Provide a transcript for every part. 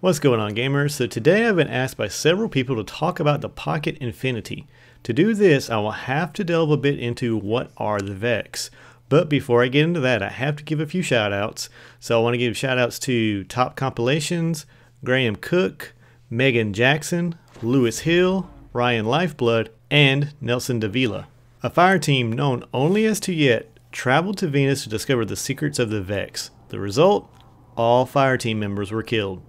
What's going on, gamers? So today I've been asked by several people to talk about the Pocket Infinity. To do this, I will have to delve a bit into what are the Vex. But before I get into that, I have to give a few shout outs. So I want to give shout outs to Top Compilations, Graham Cook, Megan Jackson, Lewis Hill, Ryan Lifeblood, and Nelson Davila. A fire team known only as Tuyet traveled to Venus to discover the secrets of the Vex. The result? All fire team members were killed.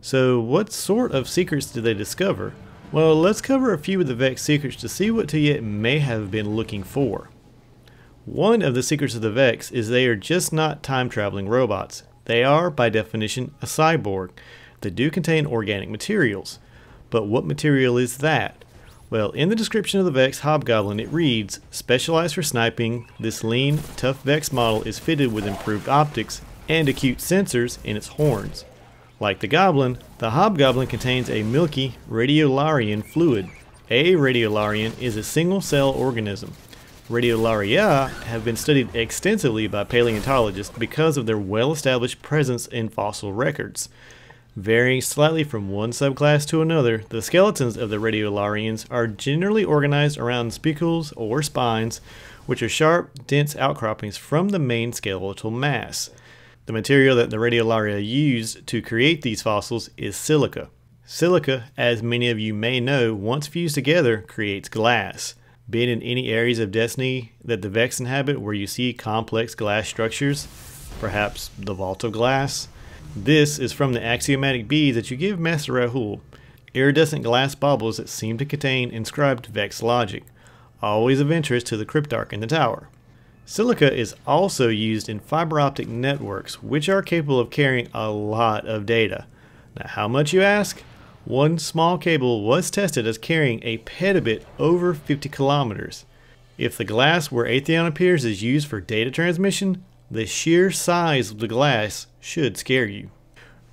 So what sort of secrets did they discover? Well, let's cover a few of the Vex secrets to see what Tuyet may have been looking for. One of the secrets of the Vex is they are just not time-traveling robots. They are, by definition, a cyborg. They do contain organic materials. But what material is that? Well, in the description of the Vex Hobgoblin it reads, "Specialized for sniping, this lean, tough Vex model is fitted with improved optics and acute sensors in its horns." Like the Goblin, the Hobgoblin contains a milky radiolarian fluid. A radiolarian is a single-cell organism. Radiolaria have been studied extensively by paleontologists because of their well-established presence in fossil records. Varying slightly from one subclass to another, the skeletons of the radiolarians are generally organized around spicules or spines, which are sharp, dense outcroppings from the main skeletal mass. The material that the radiolaria used to create these fossils is silica. Silica, as many of you may know, once fused together, creates glass. Been in any areas of Destiny that the Vex inhabit where you see complex glass structures, perhaps the Vault of Glass? This is from the axiomatic beads that you give Master Rahul, iridescent glass baubles that seem to contain inscribed Vex logic, always of interest to the Cryptarch in the tower. Silica is also used in fiber optic networks, which are capable of carrying a lot of data. Now, how much, you ask? One small cable was tested as carrying a petabit over 50 kilometers. If the glass where Atheon appears is used for data transmission, the sheer size of the glass should scare you.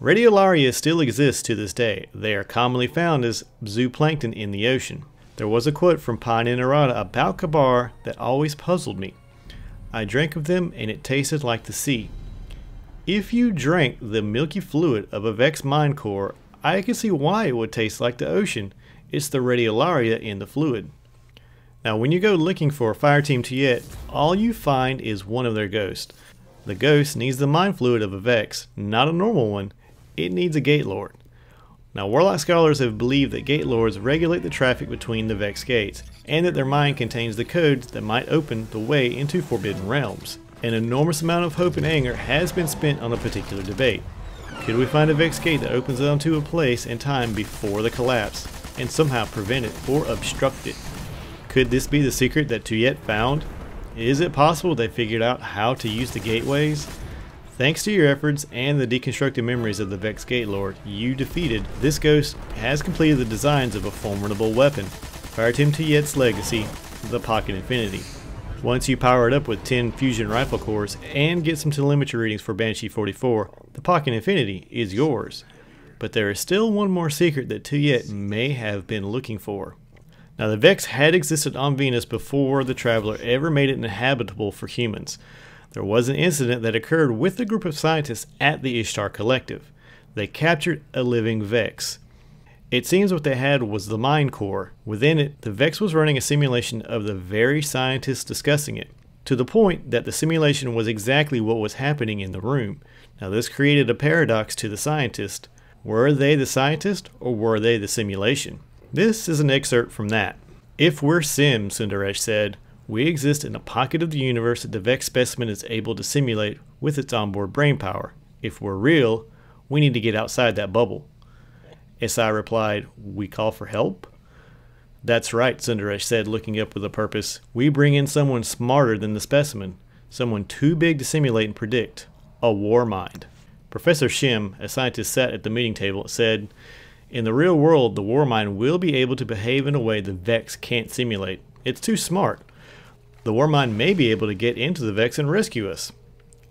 Radiolaria still exists to this day. They are commonly found as zooplankton in the ocean. There was a quote from Pine and Narada about Kabar that always puzzled me. "I drank of them and it tasted like the sea." If you drank the milky fluid of a Vex mine core, I can see why it would taste like the ocean. It's the radiolaria in the fluid. Now when you go looking for Fireteam Tuyet, all you find is one of their ghosts. The ghost needs the mind fluid of a Vex, not a normal one. It needs a Gate Lord. Now Warlock scholars have believed that Gate Lords regulate the traffic between the Vex gates, and that their mind contains the codes that might open the way into Forbidden Realms. An enormous amount of hope and anger has been spent on a particular debate. Could we find a Vex gate that opens onto a place and time before the collapse, and somehow prevent it or obstruct it? Could this be the secret that Tuyet found? Is it possible they figured out how to use the gateways? Thanks to your efforts and the deconstructed memories of the Vex Gate Lord you defeated, this ghost has completed the designs of a formidable weapon, Fireteam Tuyet's legacy, the Pocket Infinity. Once you power it up with 10 fusion rifle cores and get some telemetry readings for Banshee 44, the Pocket Infinity is yours. But there is still one more secret that Tuyet may have been looking for. Now the Vex had existed on Venus before the Traveler ever made it inhabitable for humans. There was an incident that occurred with a group of scientists at the Ishtar Collective. They captured a living Vex. It seems what they had was the mind core. Within it, the Vex was running a simulation of the very scientists discussing it, to the point that the simulation was exactly what was happening in the room. Now this created a paradox to the scientist. Were they the scientist, or were they the simulation? This is an excerpt from that. "If we're Sims," Sundaresh said, "we exist in a pocket of the universe that the Vex specimen is able to simulate with its onboard brain power. If we're real, we need to get outside that bubble." SI replied, "We call for help?" "That's right," Sundaresh said, looking up with a purpose. "We bring in someone smarter than the specimen, someone too big to simulate and predict. A war mind." Professor Shim, a scientist sat at the meeting table, said, "In the real world, the war mind will be able to behave in a way the Vex can't simulate. It's too smart. The war mind may be able to get into the Vex and rescue us.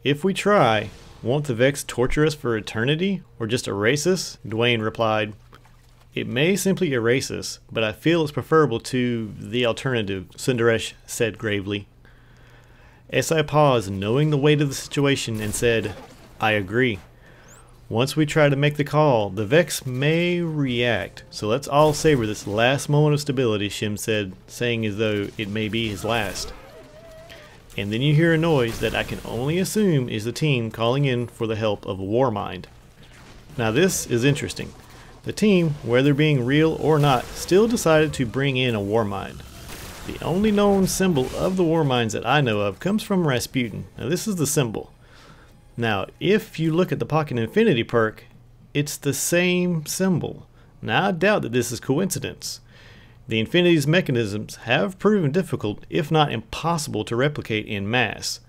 If we try, won't the Vex torture us for eternity, or just erase us?" Dwayne replied, "It may simply erase us, but I feel it's preferable to the alternative," Sundaresh said gravely. SI paused, knowing the weight of the situation, and said, "I agree. Once we try to make the call, the Vex may react. So let's all savor this last moment of stability, Shim said, saying as though it may be his last. And then you hear a noise that I can only assume is the team calling in for the help of a Warmind. Now this is interesting. The team, whether being real or not, still decided to bring in a Warmind. The only known symbol of the Warminds that I know of comes from Rasputin. Now this is the symbol. Now if you look at the Pocket Infinity perk, it's the same symbol. Now I doubt that this is coincidence. The Infinity's mechanisms have proven difficult, if not impossible, to replicate in mass.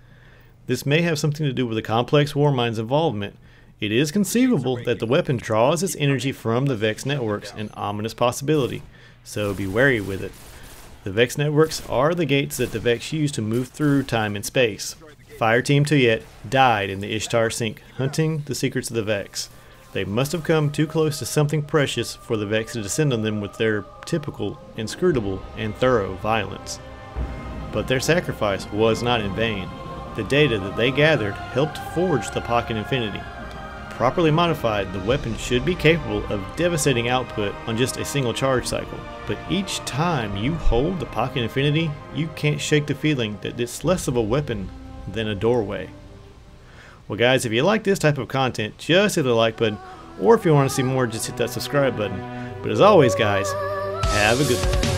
This may have something to do with the complex Warmind's involvement. It is conceivable that the weapon draws its energy from the Vex networks, an ominous possibility, so be wary with it. The Vex networks are the gates that the Vex use to move through time and space. Fireteam Tuyet died in the Ishtar Sink, hunting the secrets of the Vex. They must have come too close to something precious for the Vex to descend on them with their typical, inscrutable, and thorough violence. But their sacrifice was not in vain. The data that they gathered helped forge the Pocket Infinity. Properly modified, the weapon should be capable of devastating output on just a single charge cycle. But each time you hold the Pocket Infinity, you can't shake the feeling that it's less of a weapon than a doorway. Well guys, if you like this type of content, just hit the like button, or if you want to see more, just hit that subscribe button. But as always guys, have a good one.